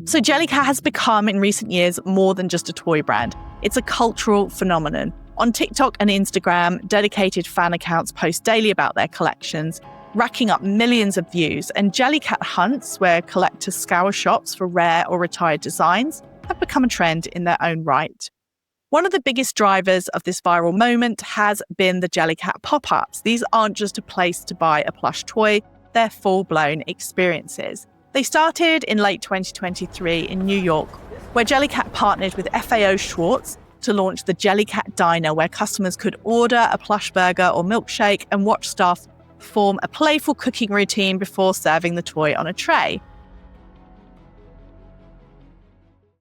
So Jellycat has become, in recent years, more than just a toy brand. It's a cultural phenomenon. On TikTok and Instagram, dedicated fan accounts post daily about their collections, racking up millions of views, and Jellycat hunts, where collectors scour shops for rare or retired designs, have become a trend in their own right. One of the biggest drivers of this viral moment has been the Jellycat pop-ups. These aren't just a place to buy a plush toy, they're full-blown experiences. They started in late 2023 in New York, where Jellycat partnered with FAO Schwartz to launch the Jellycat Diner, where customers could order a plush burger or milkshake and watch staff perform a playful cooking routine before serving the toy on a tray.